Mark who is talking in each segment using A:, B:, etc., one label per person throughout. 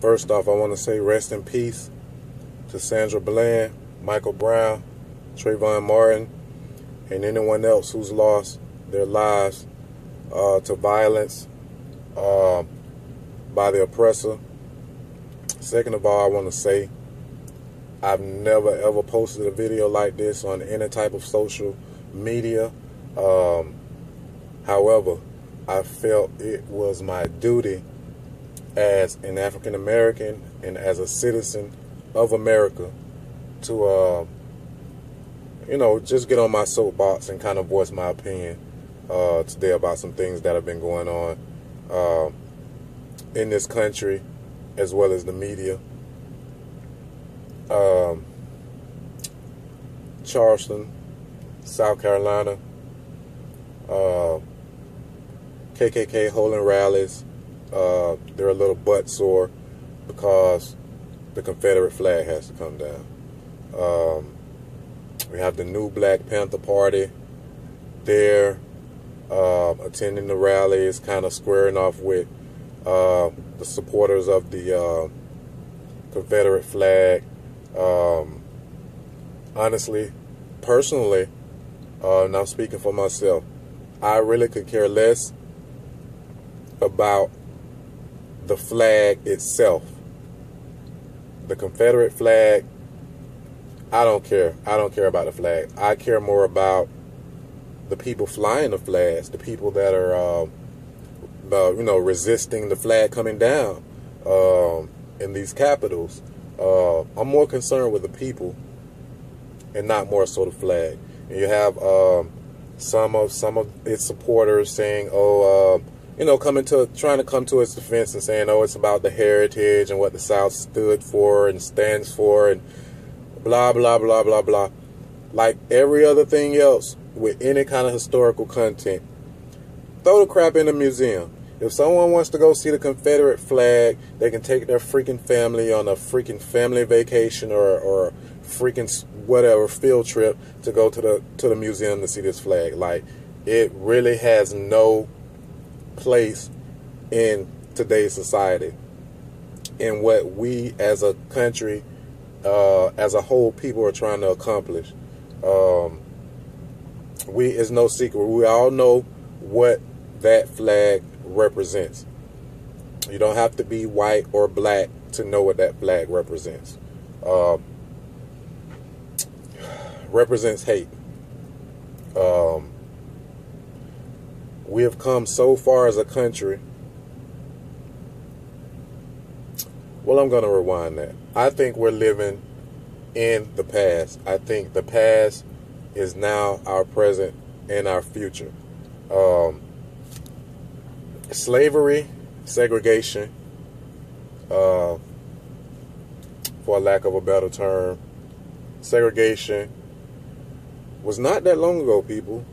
A: First off, I want to say rest in peace to Sandra Bland, Michael Brown, Trayvon Martin, and anyone else who's lost their lives to violence by the oppressor. Second of all, I want to say I've never ever posted a video like this on any type of social media. However, I felt it was my duty as an African American and as a citizen of America to, just get on my soapbox and kind of voice my opinion today about some things that have been going on in this country as well as the media. Charleston, South Carolina, KKK holding rallies. They're a little butt sore because the Confederate flag has to come down. We have the new Black Panther Party there attending the rallies, kind of squaring off with the supporters of the Confederate flag. Honestly, personally, and I'm speaking for myself, I really could care less about the flag itself. The Confederate flag, I don't care. I don't care about the flag. I care more about the people flying the flags, the people that are, resisting the flag coming down in these capitals. I'm more concerned with the people and not more so the flag. And you have some of its supporters saying, trying to come to its defense and saying, it's about the heritage and what the South stood for and stands for and blah, blah, blah, blah, blah. Like every other thing else with any kind of historical content, throw the crap in a museum. If someone wants to go see the Confederate flag, they can take their freaking family on a freaking family vacation or freaking whatever field trip to go to the museum to see this flag. Like, it really has no place in today's society. And what we as a country, as a whole people, are trying to accomplish. It's no secret. We all know what that flag represents. You don't have to be white or black to know what that flag represents. Represents hate. We have come so far as a country. Well, I'm going to rewind that. I think we're living in the past. I think the past is now our present and our future. Slavery, segregation, for lack of a better term, segregation was not that long ago, people.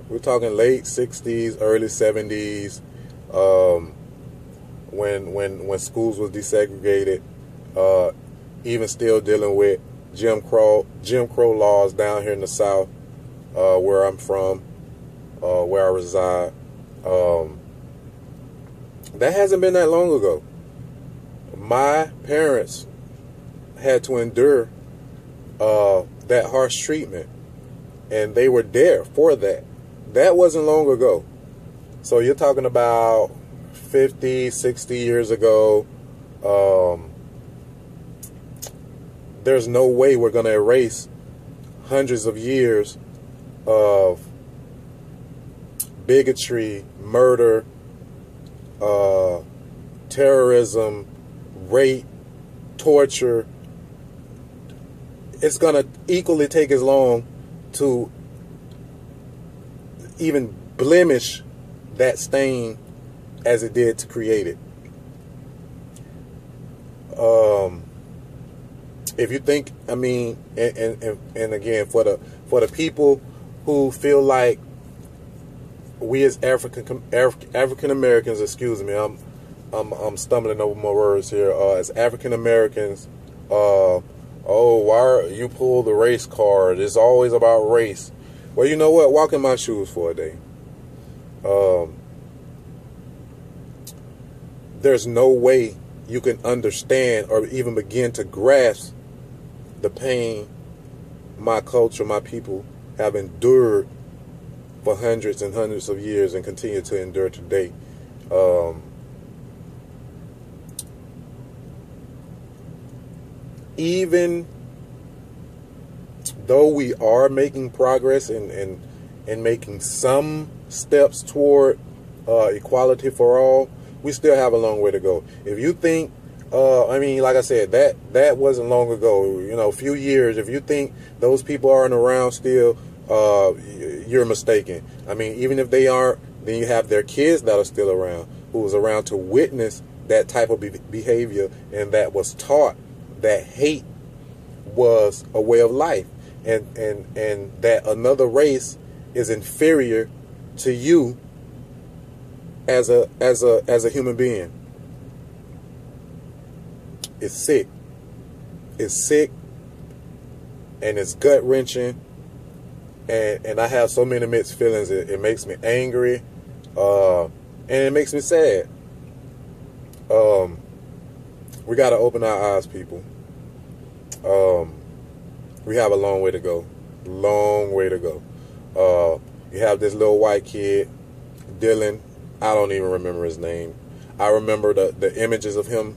A: We're talking late 60s, early 70s, when schools was desegregated, even still dealing with Jim Crow laws down here in the South, where I'm from, where I reside. That hasn't been that long ago. My parents had to endure that harsh treatment, and they were there for that. That wasn't long ago. So you're talking about 50, 60 years ago. There's no way we're going to erase hundreds of years of bigotry, murder, terrorism, rape, torture. It's going to equally take as long to even blemish that stain as it did to create it. If you think, and again, for the people who feel like we as African Americans, excuse me, I'm stumbling over my words here. As African Americans, why you pull the race card? It's always about race. Well, you know what? Walk in my shoes for a day. there's no way you can understand or even begin to grasp the pain my culture, my people have endured for hundreds and hundreds of years and continue to endure today. Even though we are making progress and making some steps toward equality for all, we still have a long way to go. If you think, I mean, like I said, that wasn't long ago, you know, a few years. If you think those people aren't around still, you're mistaken. I mean, even if they aren't, then you have their kids that are still around, who was around to witness that type of behavior, and that was taught that hate was a way of life, and that another race is inferior to you as a human being. It's sick. It's sick, and it's gut wrenching, and I have so many mixed feelings. It makes me angry, and it makes me sad. We got to open our eyes, people. We have a long way to go. Long way to go. You have this little white kid, Dylan. I don't even remember his name. I remember the images of him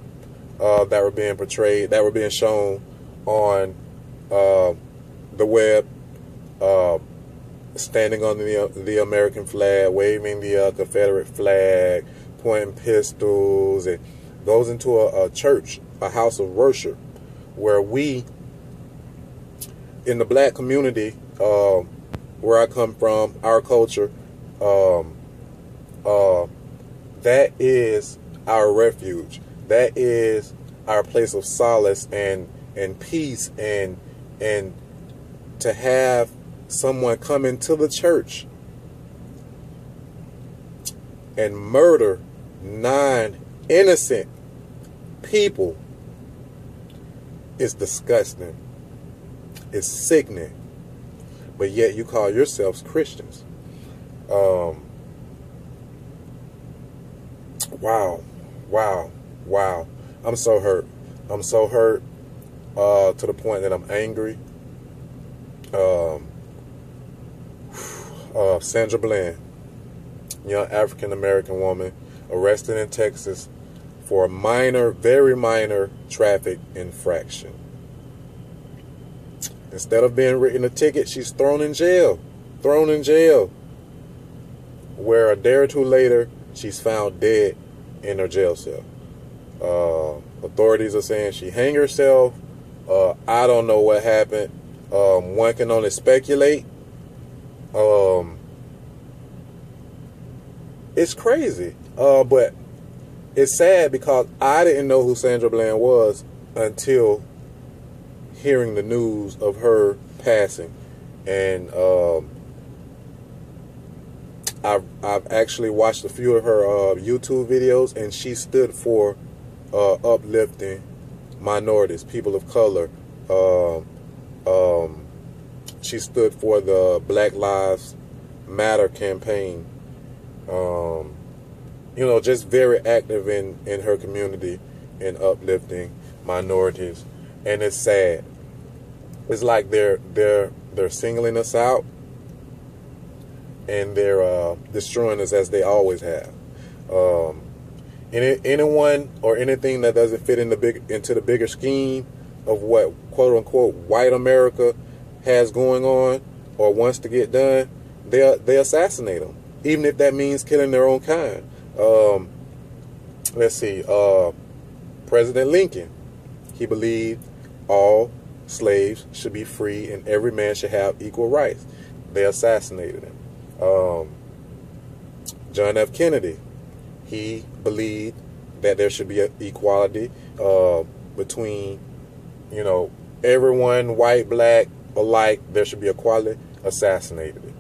A: that were being portrayed, that were being shown on the web, standing on the American flag, waving the Confederate flag, pointing pistols, and goes into a church, a house of worship, where we, in the black community, where I come from, our culture, that is our refuge. That is our place of solace and peace, and to have someone come into the church and murder 9 innocent people is disgusting. It's sickening. But yet you call yourselves Christians. Wow. I'm so hurt. I'm so hurt to the point that I'm angry. Sandra Bland, young African-American woman, arrested in Texas for a minor, very minor traffic infraction. Instead of being written a ticket, she's thrown in jail. Where a day or two later, she's found dead in her jail cell. Authorities are saying she hanged herself. I don't know what happened. One can only speculate. It's crazy. But it's sad because I didn't know who Sandra Bland was until hearing the news of her passing. And I've actually watched a few of her YouTube videos, and she stood for uplifting minorities, people of color. She stood for the Black Lives Matter campaign. You know, just very active in her community and uplifting minorities. And it's sad. It's like they're singling us out, and they're destroying us as they always have. Anyone or anything that doesn't fit into the bigger scheme of what quote unquote white America has going on or wants to get done, they assassinate them, even if that means killing their own kind. Let's see. President Lincoln, he believed all slaves should be free and every man should have equal rights. They assassinated him. John F. Kennedy, he believed that there should be equality between, you know, everyone, white, black, alike. There should be equality. Assassinated.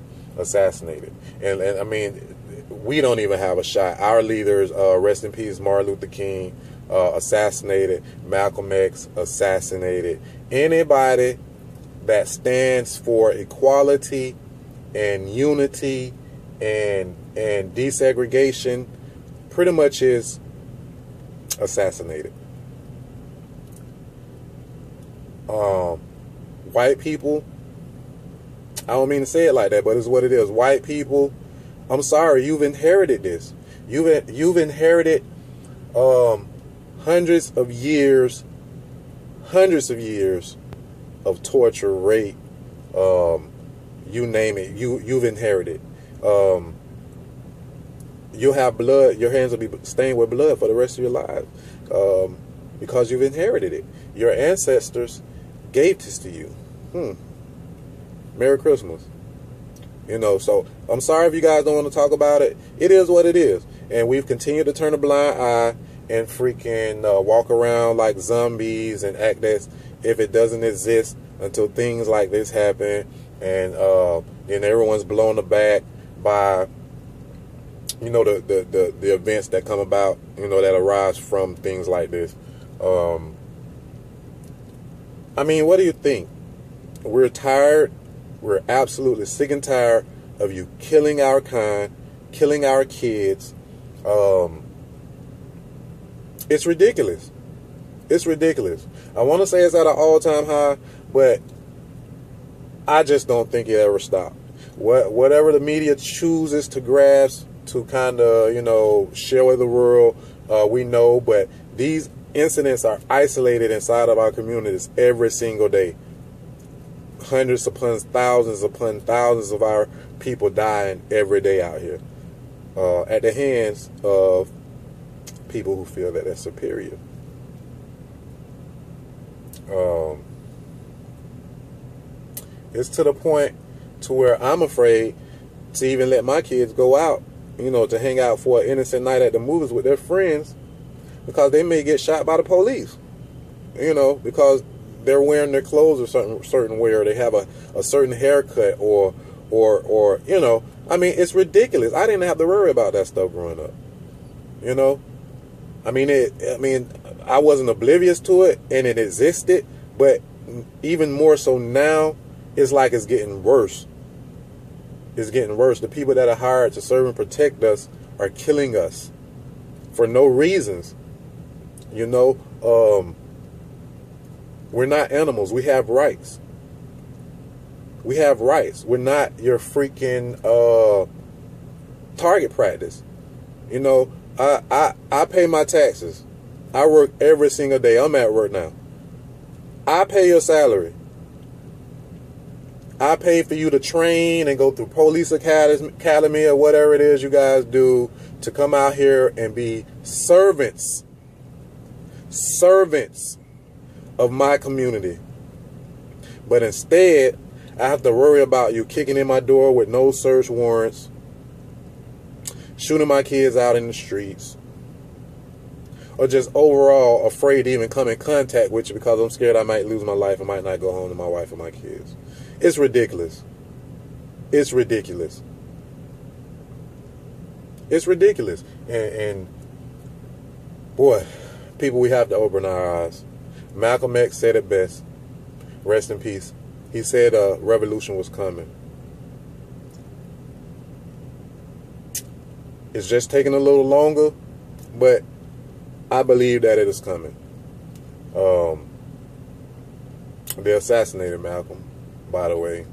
A: And I mean, we don't even have a shot. Our leaders, rest in peace, Martin Luther King, assassinated. Malcolm X, assassinated. Anybody that stands for equality and unity and desegregation pretty much is assassinated. White people, I don't mean to say it like that, but it's what it is. White people, I'm sorry, you've inherited this. You've inherited hundreds of years of torture, rape, you name it. You've inherited. You'll have blood. Your hands will be stained with blood for the rest of your life, because you've inherited it. Your ancestors gave this to you. Merry Christmas. So I'm sorry if you guys don't want to talk about it. It is what it is. And we've continued to turn a blind eye and freaking walk around like zombies and act as if it doesn't exist until things like this happen. And then everyone's blown aback by, the events that come about, that arise from things like this. What do you think? We're tired. We're absolutely sick and tired of you killing our kind, killing our kids. It's ridiculous. It's ridiculous. I want to say it's at an all-time high, but I just don't think it ever stopped. Whatever the media chooses to grasp to kind of, share with the world, we know, but these incidents are isolated inside of our communities every single day. Hundreds upon thousands of our people dying every day out here at the hands of people who feel that they're superior. It's to the point to where I'm afraid to even let my kids go out, to hang out for an innocent night at the movies with their friends, because they may get shot by the police, because they're wearing their clothes a certain way, or they have a certain haircut, or it's ridiculous. I didn't have to worry about that stuff growing up. I wasn't oblivious to it, and it existed, but even more so now, it's like it's getting worse. It's getting worse. The people that are hired to serve and protect us are killing us for no reasons. We're not animals. We have rights. We have rights. We're not your freaking target practice. I pay my taxes. I work every single day. I'm at work now. I pay your salary. I pay for you to train and go through police academy or whatever it is you guys do to come out here and be servants of my community. But instead, I have to worry about you kicking in my door with no search warrants, shooting my kids out in the streets, or just overall afraid to even come in contact with you because I'm scared I might lose my life. I might not go home to my wife and my kids. It's ridiculous. It's ridiculous. It's ridiculous. And boy, people, we have to open our eyes. Malcolm X said it best. Rest in peace. He said a revolution was coming. It's just taking a little longer, but I believe that it is coming. They assassinated Malcolm, by the way,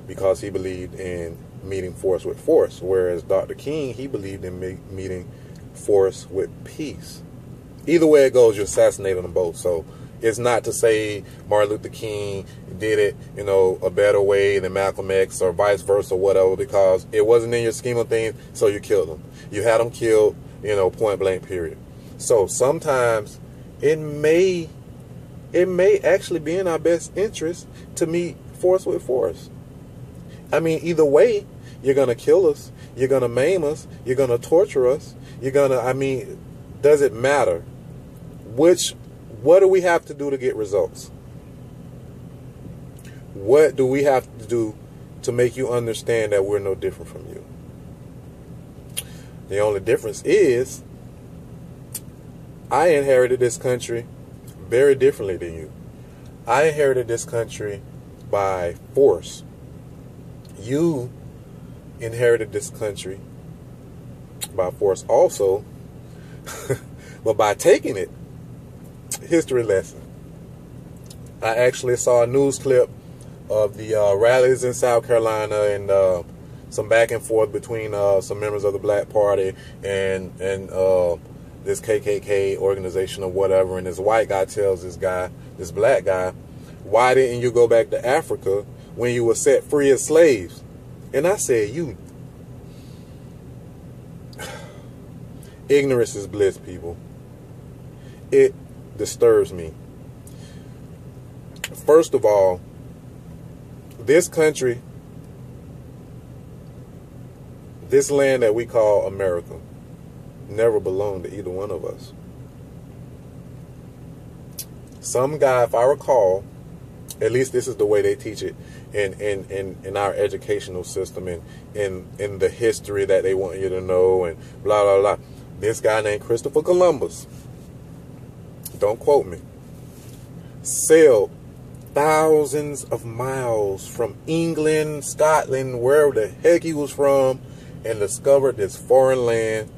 A: because he believed in meeting force with force, whereas Dr. King, he believed in meeting force with peace. Either way it goes, you assassinate them both. So it's not to say Martin Luther King did it, a better way than Malcolm X or vice versa, or whatever, because it wasn't in your scheme of things, so you killed them. You had them killed, point blank, period. So sometimes it may actually be in our best interest to meet force with force. Either way, you're going to kill us, you're going to maim us, you're going to torture us, you're going to, does it matter? What do we have to do to get results? What do we have to do to make you understand that we're no different from you? The only difference is I inherited this country very differently than you. I inherited this country by force. You inherited this country by force also, But by taking it, history lesson. I actually saw a news clip of the rallies in South Carolina and some back and forth between some members of the Black Party and this KKK organization or whatever. And this white guy tells this black guy, why didn't you go back to Africa when you were set free as slaves? And I said, ignorance is bliss, people. It disturbs me. First of all, this country, this land that we call America, never belonged to either one of us. Some guy, if I recall, at least this is the way they teach it in our educational system and in the history that they want you to know and blah, blah, blah. This guy named Christopher Columbus, don't quote me, sailed thousands of miles from England, Scotland, wherever the heck he was from, and discovered this foreign land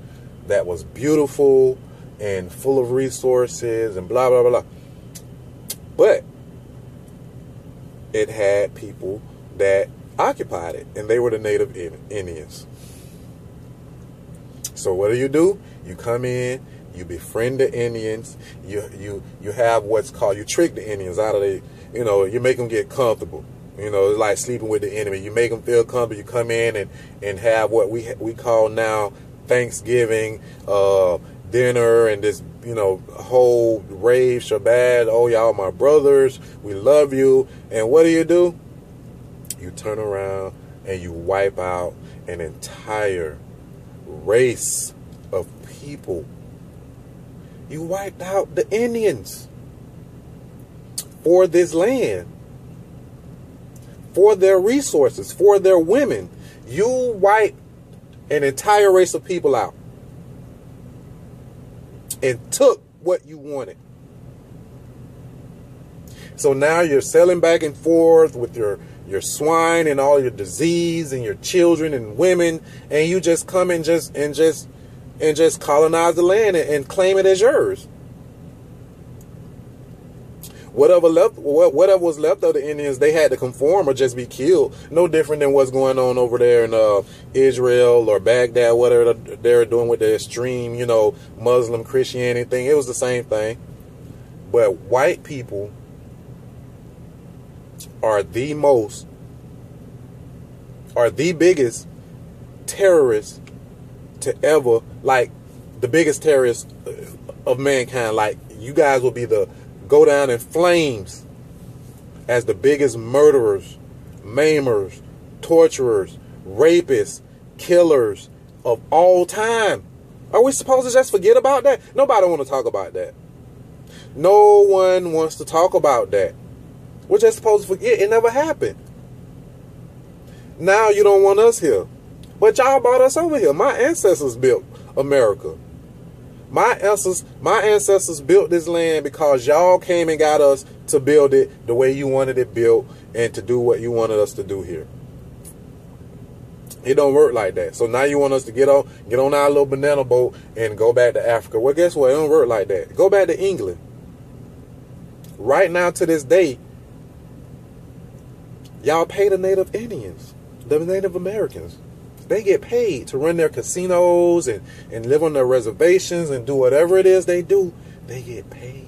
A: that was beautiful and full of resources and blah, blah, blah. But it had people that occupied it, and they were the native Indians. So what do? You come in, you befriend the Indians, you have what's called, you trick the Indians out of the, you make them get comfortable. It's like sleeping with the enemy. You make them feel comfortable. You come in and have what we call now Thanksgiving dinner and this, whole rave shabbat. Oh, y'all my brothers. We love you. And what do? You turn around and you wipe out an entire race of people. You wiped out the Indians for this land, for their resources, for their women. You wiped an entire race of people out and took what you wanted. So now you're selling back and forth with your swine and all your disease and your children and women, and you just come and just colonize the land and claim it as yours. Whatever was left of the Indians, they had to conform or just be killed. No different than what's going on over there in Israel or Baghdad, whatever they're doing with the extreme, Muslim Christianity thing. It was the same thing. But white people are the biggest terrorists to ever, like the biggest terrorists of mankind. Like, you guys will go down in flames as the biggest murderers, maimers, torturers, rapists, killers of all time. Are we supposed to just forget about that? Nobody want to talk about that. No one wants to talk about that. We're just supposed to forget it never happened. Now you don't want us here. But y'all brought us over here. My ancestors built America. My ancestors built this land because y'all came and got us to build it the way you wanted it built and to do what you wanted us to do here. It don't work like that. So now you want us to get on our little banana boat and go back to Africa. Well, guess what? It don't work like that. Go back to England. Right now, to this day, y'all pay the native Indians, the Native Americans. They get paid to run their casinos and live on their reservations and do whatever it is they do. They get paid.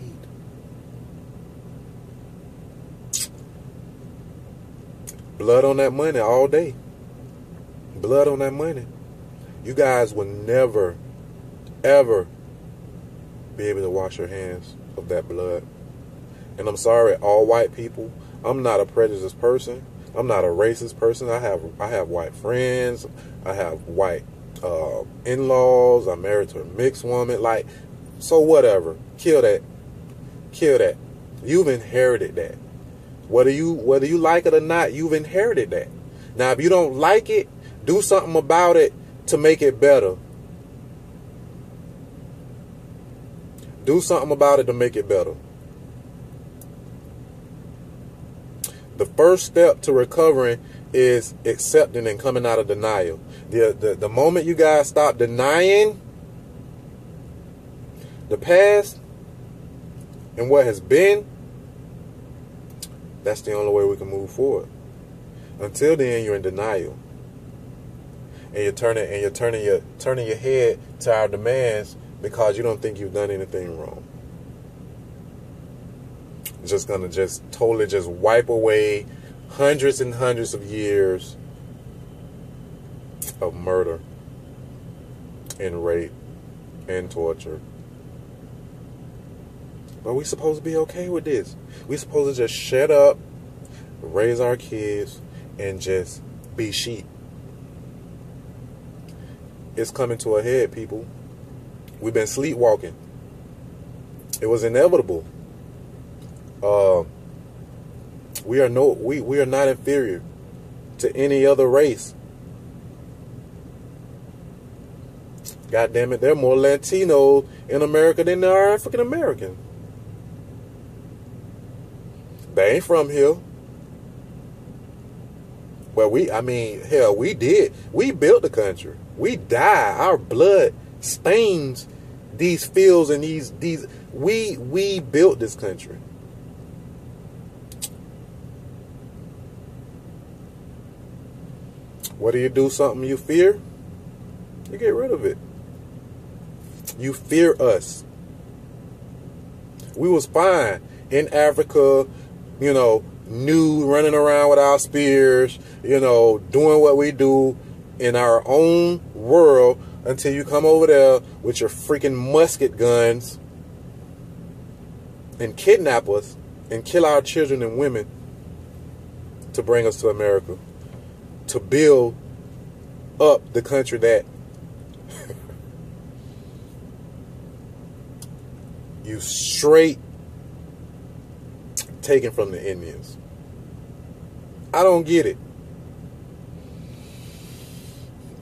A: Blood on that money all day. Blood on that money. You guys will never, ever be able to wash your hands of that blood. And I'm sorry, all white people. I'm not a prejudiced person. I'm not a racist person. I have white friends. I have white in-laws. I'm married to a mixed woman. Like, so whatever. Kill that. Kill that. You've inherited that. Whether you like it or not, you've inherited that. Now, if you don't like it, do something about it to make it better. Do something about it to make it better. The first step to recovering is accepting and coming out of denial. The moment you guys stop denying the past and what has been, that's the only way we can move forward. Until then, you're in denial, and you're turning your head to our demands because you don't think you've done anything wrong. It's just gonna totally wipe away hundreds and hundreds of years of murder and rape and torture. But we supposed to be okay with this. We supposed to just shut up, raise our kids, and just be sheep. It's coming to a head, people. We've been sleepwalking. It was inevitable. We are not inferior to any other race. God damn it, there are more Latinos in America than there are African Americans. They ain't from here. Well, we did. We built the country. We died. Our blood stains these fields and these. We built this country. What do? Something you fear? You get rid of it. You fear us. We was fine in Africa, nude, running around with our spears, doing what we do in our own world until you come over there with your freaking musket guns and kidnap us and kill our children and women to bring us to America, to build up the country that you straight taken from the Indians. I don't get it.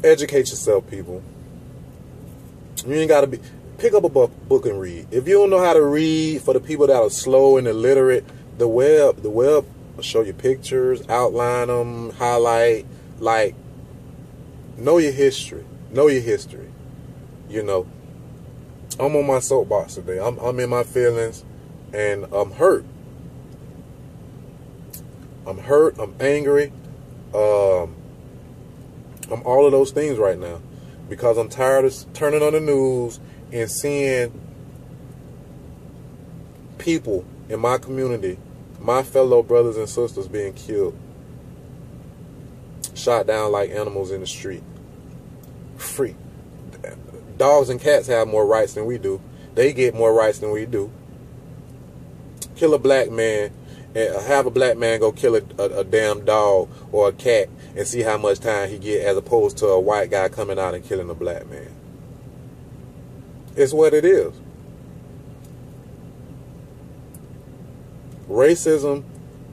A: Educate yourself, people. You ain't got to pick up a book and read. If you don't know how to read, for the people that are slow and illiterate, the web will show you pictures, outline them, highlight, know your history. Know your history. I'm on my soapbox today. I'm in my feelings, and I'm hurt. I'm hurt. I'm angry. I'm all of those things right now because I'm tired of turning on the news and seeing people in my community, my fellow brothers and sisters, being killed, shot down like animals in the street. Free. Dogs and cats have more rights than we do. They get more rights than we do. Kill a black man and have a black man go kill a damn dog or a cat and see how much time he get, as opposed to a white guy coming out and killing a black man. It's what it is. Racism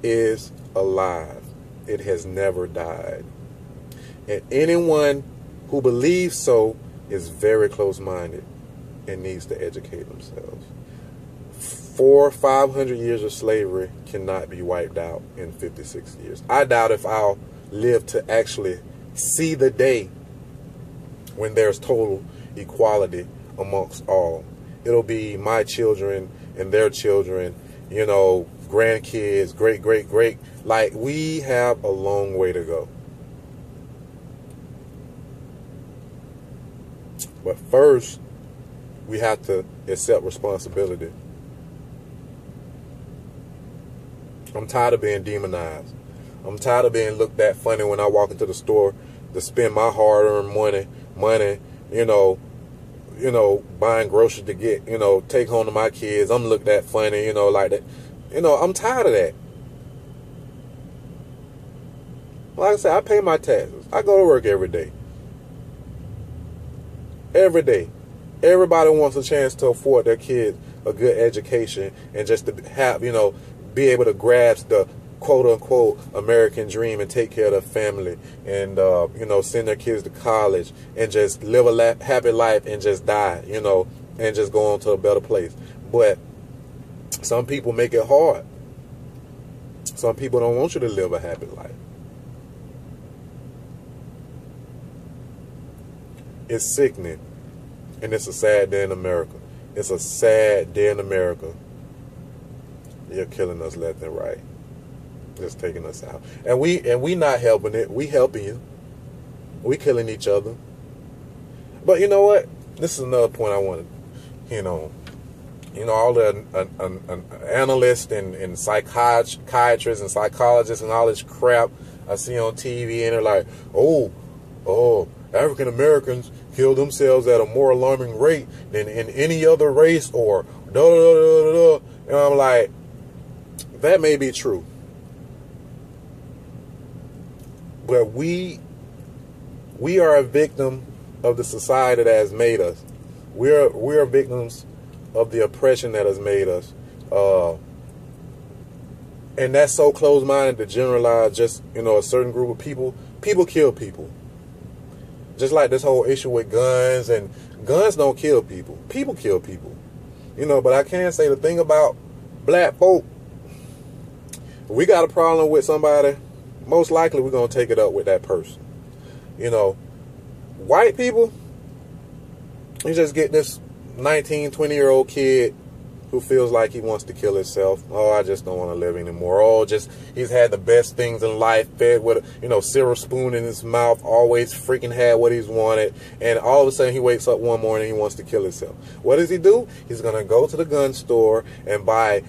A: is alive. It has never died. And anyone who believes so is very close-minded and needs to educate themselves. 400-500 years of slavery cannot be wiped out in 56 years. I doubt if I'll live to actually see the day when there's total equality amongst all. It'll be my children and their children, grandkids, great. Like, we have a long way to go. But first, we have to accept responsibility. I'm tired of being demonized. I'm tired of being looked at funny when I walk into the store to spend my hard-earned money, buying groceries to get, take home to my kids. I'm looked at funny, like that. I'm tired of that. Like I said, I pay my taxes. I go to work every day. Every day. Everybody wants a chance to afford their kids a good education and just to have, be able to grasp the quote-unquote American dream and take care of their family and, send their kids to college and just live a happy life and just die, and just go on to a better place. But some people make it hard. Some people don't want you to live a happy life. It's sickening. And it's a sad day in America. It's a sad day in America. You're killing us left and right. Just taking us out. And we not helping it. We helping you. We killing each other. But you know what? This is another point I wanted. All the analysts and psychiatrists and psychologists and all this crap I see on TV, and they're like, oh, African Americans kill themselves at a more alarming rate than in any other race, or da da da da da. And I'm like, that may be true, but we are a victim of the society that has made us. We are victims of the oppression that has made us, and that's so close-minded to generalize just a certain group of people. People kill people, just like this whole issue with guns, and guns don't kill people. People kill people, But I can say the thing about black folk, we got a problem with somebody, most likely we're gonna take it up with that person. White people, you just get this 19, 20-year-old kid who feels like he wants to kill himself. Oh, I just don't want to live anymore. Oh, he's had the best things in life, fed with silver spoon in his mouth, always freaking had what he's wanted, and all of a sudden he wakes up one morning and he wants to kill himself. What does he do? He's gonna go to the gun store and buy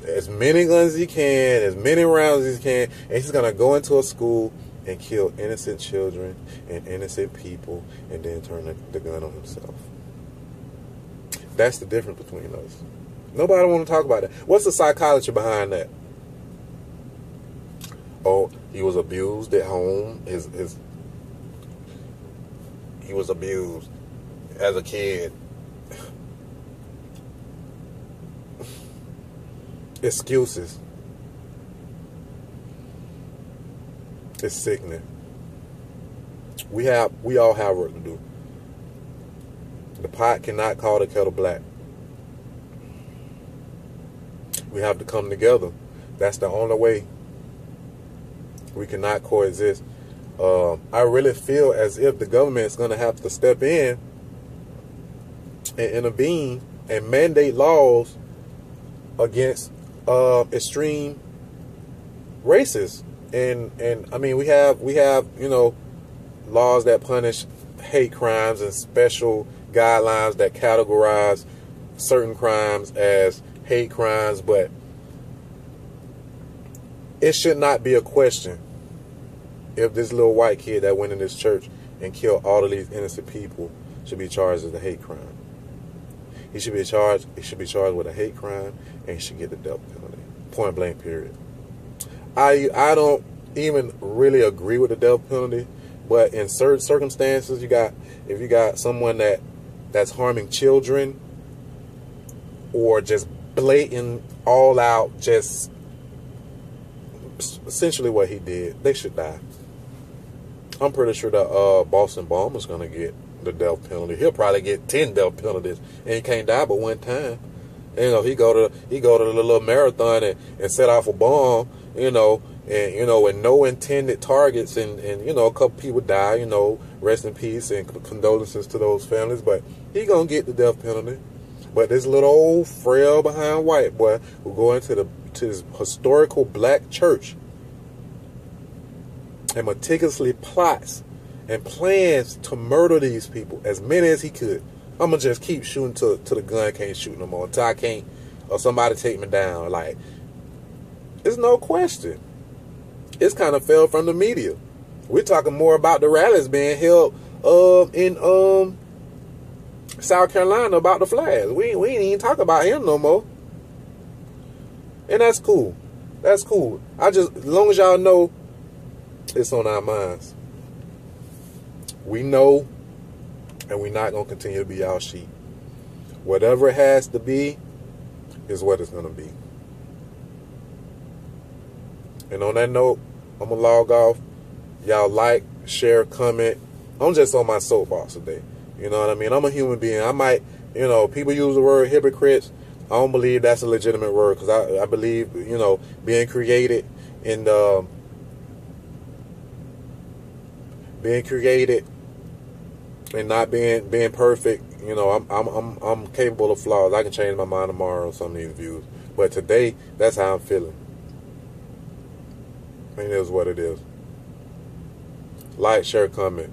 A: as many guns as he can, as many rounds as he can, and he's gonna go into a school and kill innocent children and innocent people, and then turn the gun on himself. That's the difference between us. Nobody want to talk about that. What's the psychology behind that? Oh, he was abused at home. He was abused as a kid. Excuses. It's sickening. We all have work to do. The pot cannot call the kettle black. We have to come together. That's the only way. We cannot coexist. I really feel as if the government is going to have to step in and intervene and mandate laws against extreme racists. And I mean, we have laws that punish hate crimes and special guidelines that categorize certain crimes as hate crimes, but it should not be a question if this little white kid that went in this church and killed all of these innocent people should be charged as a hate crime. He should be charged with a hate crime, and he should get the death penalty. Point blank, period. I don't even really agree with the death penalty, but in certain circumstances, if you got someone that's harming children, or just blatant, all out, just essentially what he did, they should die. I'm pretty sure that Boston Bomber's gonna get the death penalty. He'll probably get 10 death penalties, and he can't die but one time. He go to the little marathon and set off a bomb, and with no intended targets, and a couple people die, rest in peace and condolences to those families, but he gonna get the death penalty. But this little old frail behind white boy will go into this historical black church and meticulously plots and plans to murder these people, as many as he could. I'm gonna just keep shooting till the gun can't shoot no more, until I can't, or somebody take me down. Like, there's no question. It's kind of fell from the media. We're talking more about the rallies being held in South Carolina about the flags. We ain't even talk about him no more. And that's cool. That's cool. As long as y'all know, it's on our minds. We know, and we're not going to continue to be y'all sheep. Whatever it has to be is what it's going to be. And on that note, I'm going to log off. Y'all like, share, comment. I'm just on my soapbox today. You know what I mean? I'm a human being. I might, people use the word hypocrites. I don't believe that's a legitimate word, because I believe, being created in and not being perfect. You know, I'm capable of flaws. I can change my mind tomorrow on some of these views, but today that's how I'm feeling. I mean, it is what it is. Like, share, comment.